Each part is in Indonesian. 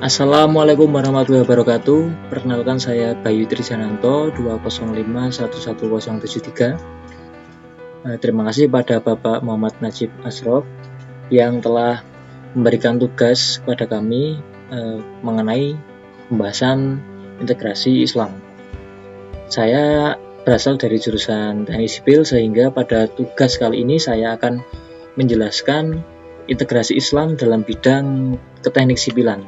Assalamualaikum warahmatullahi wabarakatuh. Perkenalkan saya Bayu Trijananto 205111073. Terima kasih pada Bapak Muhammad Najib Asrof yang telah memberikan tugas kepada kami mengenai pembahasan integrasi Islam. Saya berasal dari jurusan Teknik Sipil, sehingga pada tugas kali ini saya akan menjelaskan integrasi Islam dalam bidang keteknik sipilan.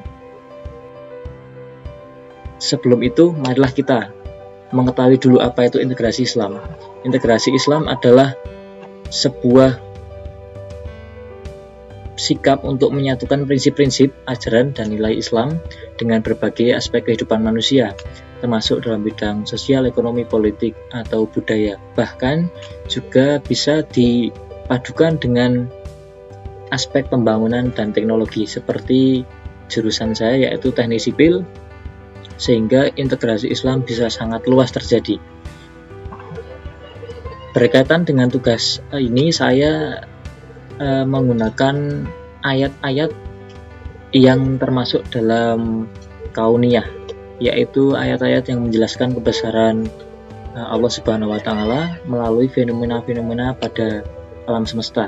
Sebelum itu, marilah kita mengetahui dulu apa itu integrasi Islam. Integrasi Islam adalah sebuah sikap untuk menyatukan prinsip-prinsip, ajaran, dan nilai Islam dengan berbagai aspek kehidupan manusia, termasuk dalam bidang sosial, ekonomi, politik, atau budaya. Bahkan juga bisa dipadukan dengan aspek pembangunan dan teknologi, seperti jurusan saya yaitu Teknik Sipil, sehingga integrasi Islam bisa sangat luas terjadi. Berkaitan dengan tugas ini, saya menggunakan ayat-ayat yang termasuk dalam kauniyah, yaitu ayat-ayat yang menjelaskan kebesaran Allah Subhanahu wa Ta'ala melalui fenomena-fenomena pada alam semesta.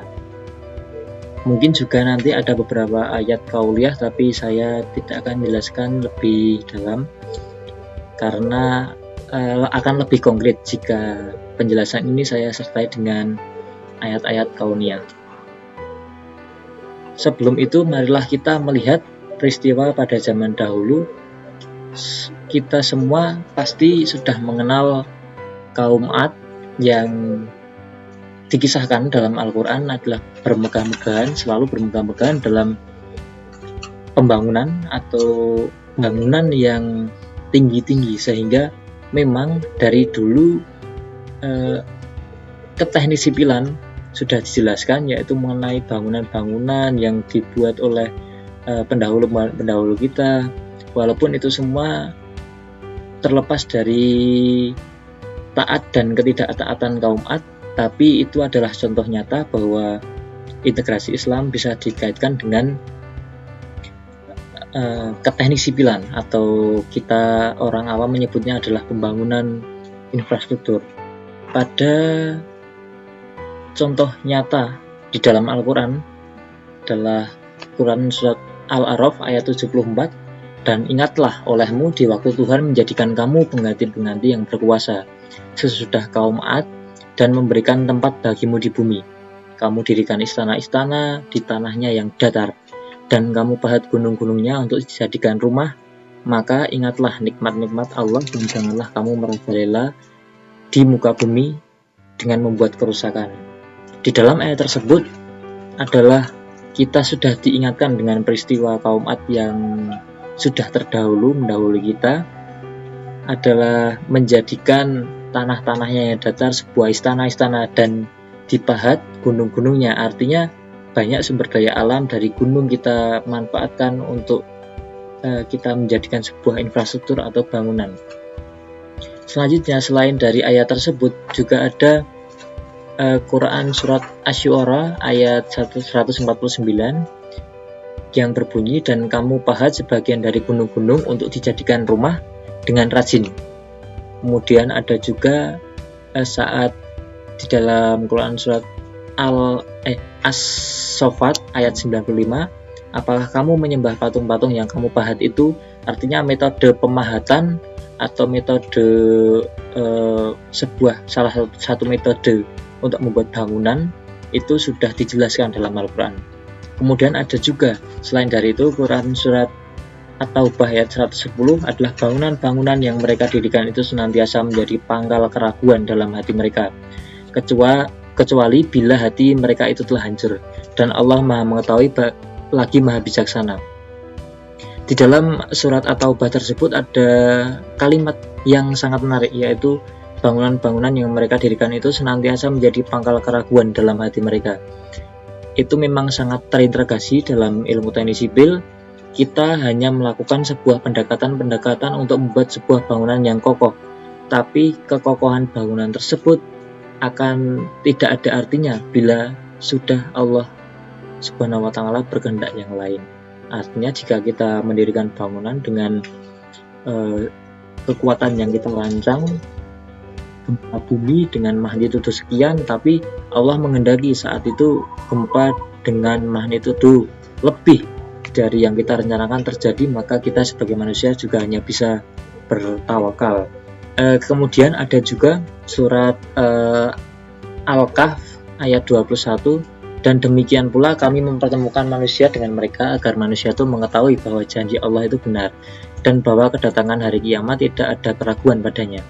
Mungkin juga nanti ada beberapa ayat kauliyah, tapi saya tidak akan menjelaskan lebih dalam karena akan lebih konkret jika penjelasan ini saya sertai dengan ayat-ayat kauniyah. Sebelum itu, marilah kita melihat peristiwa pada zaman dahulu. Kita semua pasti sudah mengenal kaum Ad yang dikisahkan dalam Al-Quran adalah selalu bermegah-megahan dalam pembangunan atau bangunan yang tinggi-tinggi, sehingga memang dari dulu keteknik sipilan sudah dijelaskan, yaitu mengenai bangunan-bangunan yang dibuat oleh pendahulu kita. Walaupun itu semua terlepas dari taat dan ketidaktaatan kaum Ad, tapi itu adalah contoh nyata bahwa integrasi Islam bisa dikaitkan dengan keteknik sipilan, atau kita orang awam menyebutnya adalah pembangunan infrastruktur. Pada contoh nyata di dalam Al-Quran adalah Quran surat Al-A'raf ayat 74, dan ingatlah olehmu di waktu Tuhan menjadikan kamu pengganti-pengganti yang berkuasa sesudah kaum Ad dan memberikan tempat bagimu di bumi. Kamu dirikan istana-istana di tanahnya yang datar, dan kamu pahat gunung-gunungnya untuk dijadikan rumah. Maka ingatlah nikmat-nikmat Allah dan janganlah kamu merajalela di muka bumi dengan membuat kerusakan. Di dalam ayat tersebut adalah kita sudah diingatkan dengan peristiwa kaum Ad yang sudah mendahului kita, adalah menjadikan tanah-tanahnya yang datar sebuah istana-istana dan dipahat gunung-gunungnya. Artinya banyak sumber daya alam dari gunung kita manfaatkan untuk kita menjadikan sebuah infrastruktur atau bangunan. Selanjutnya, selain dari ayat tersebut, juga ada Quran surat Asy-Syu'ara ayat 149 yang berbunyi, dan kamu pahat sebagian dari gunung-gunung untuk dijadikan rumah dengan rajin. Kemudian ada juga saat di dalam Quran surat As-Saffat ayat 95, apakah kamu menyembah patung-patung yang kamu pahat itu? Artinya metode pemahatan atau metode salah satu metode untuk membuat bangunan itu sudah dijelaskan dalam Al-Quran. Kemudian ada juga selain dari itu Quran surat At-Taubah ayat 110 adalah bangunan-bangunan yang mereka dirikan itu senantiasa menjadi pangkal keraguan dalam hati mereka, kecuali bila hati mereka itu telah hancur, dan Allah Maha mengetahui lagi Maha bijaksana. Di dalam surat At-Taubah tersebut ada kalimat yang sangat menarik, yaitu bangunan-bangunan yang mereka dirikan itu senantiasa menjadi pangkal keraguan dalam hati mereka. Itu memang sangat terintegrasi dalam ilmu teknik sipil. Kita hanya melakukan sebuah pendekatan untuk membuat sebuah bangunan yang kokoh, tapi kekokohan bangunan tersebut akan tidak ada artinya bila sudah Allah Subhanahu wa Ta'ala berkehendak yang lain. Artinya jika kita mendirikan bangunan dengan kekuatan yang kita rancang, gempa bumi dengan magnitudo sekian, tapi Allah mengendaki saat itu gempa dengan magnitudo lebih dari yang kita rencanakan terjadi, maka kita sebagai manusia juga hanya bisa bertawakal. Kemudian ada juga surat Al-Kahf ayat 21, dan demikian pula kami mempertemukan manusia dengan mereka agar manusia itu mengetahui bahwa janji Allah itu benar dan bahwa kedatangan hari kiamat tidak ada keraguan padanya.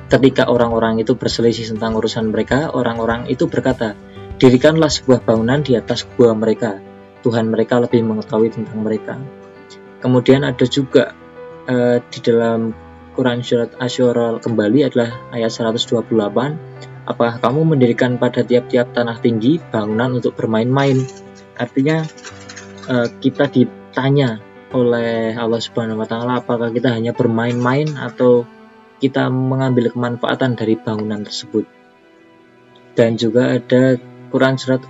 Ketika orang-orang itu berselisih tentang urusan mereka, orang-orang itu berkata, dirikanlah sebuah bangunan di atas gua mereka, Tuhan mereka lebih mengetahui tentang mereka. Kemudian ada juga di dalam Quran surat Asy-Syu'ara kembali adalah ayat 128, apakah kamu mendirikan pada tiap-tiap tanah tinggi bangunan untuk bermain-main? Artinya kita ditanya oleh Allah Subhanahu wa Ta'ala, apakah kita hanya bermain-main atau kita mengambil kemanfaatan dari bangunan tersebut. Dan juga ada Quran surat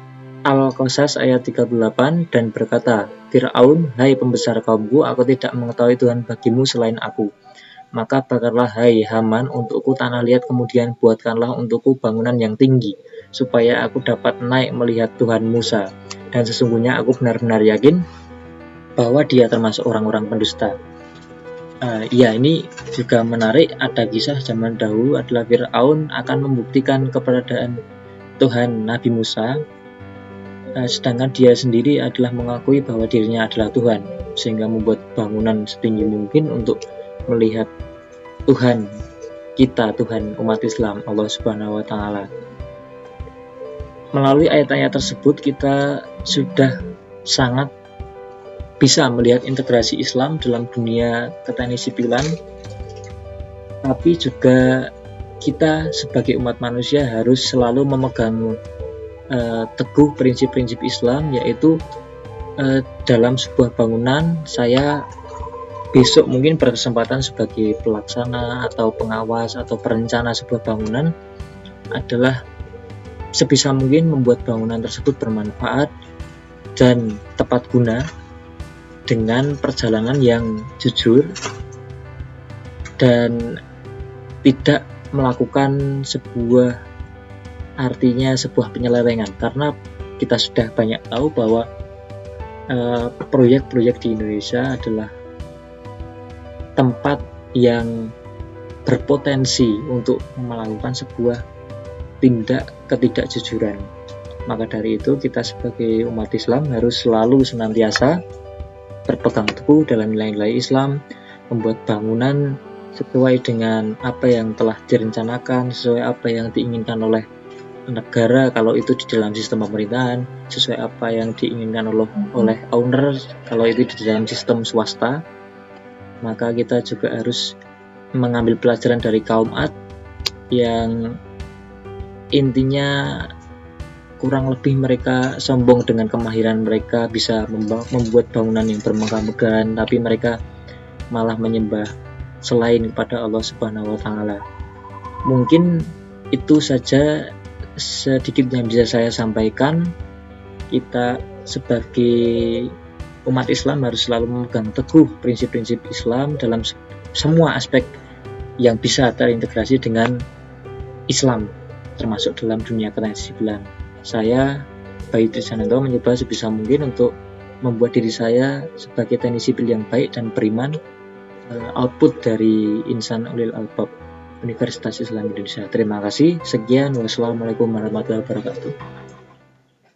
Al-Qasas ayat 38 dan berkata, Fir'aun, hai pembesar kaumku, aku tidak mengetahui Tuhan bagimu selain aku. Maka bakarlah hai Haman untukku tanah liat, kemudian buatkanlah untukku bangunan yang tinggi, supaya aku dapat naik melihat Tuhan Musa. Dan sesungguhnya aku benar-benar yakin bahwa dia termasuk orang-orang pendusta. Ya, ini juga menarik. Ada kisah zaman dahulu adalah Fir'aun akan membuktikan keberadaan Tuhan Nabi Musa, sedangkan dia sendiri adalah mengakui bahwa dirinya adalah Tuhan, sehingga membuat bangunan setinggi mungkin untuk melihat Tuhan kita, Tuhan umat Islam, Allah Subhanahu wa Ta'ala. Melalui ayat-ayat tersebut kita sudah sangat bisa melihat integrasi Islam dalam dunia keteknis sipilan, tapi juga kita sebagai umat manusia harus selalu memegang teguh prinsip-prinsip Islam, yaitu dalam sebuah bangunan saya besok mungkin berkesempatan sebagai pelaksana atau pengawas atau perencana sebuah bangunan adalah sebisa mungkin membuat bangunan tersebut bermanfaat dan tepat guna dengan perjalanan yang jujur dan tidak melakukan sebuah penyelewengan, karena kita sudah banyak tahu bahwa proyek-proyek di Indonesia adalah tempat yang berpotensi untuk melakukan sebuah tindak ketidakjujuran. Maka dari itu kita sebagai umat Islam harus selalu senantiasa berpegang teguh dalam nilai-nilai Islam, membuat bangunan sesuai dengan apa yang telah direncanakan, sesuai apa yang diinginkan oleh negara kalau itu di dalam sistem pemerintahan, sesuai apa yang diinginkan oleh owner kalau itu di dalam sistem swasta. Maka kita juga harus mengambil pelajaran dari kaum Ad yang intinya kurang lebih mereka sombong dengan kemahiran mereka bisa membuat bangunan yang bermegah-megahan, tapi mereka malah menyembah selain kepada Allah Subhanahu wa Ta'ala. Mungkin itu saja sedikit yang bisa saya sampaikan. Kita sebagai umat Islam harus selalu memegang teguh prinsip-prinsip Islam dalam semua aspek yang bisa terintegrasi dengan Islam, termasuk dalam dunia keteknis sipilan. Saya, Bayu Trisananto, mencoba sebisa mungkin untuk membuat diri saya sebagai teknisi sipil yang baik dan beriman, output dari Insan Ulil Albab Universitas Islam Indonesia. Terima kasih. Sekian. Wassalamualaikum warahmatullahi wabarakatuh.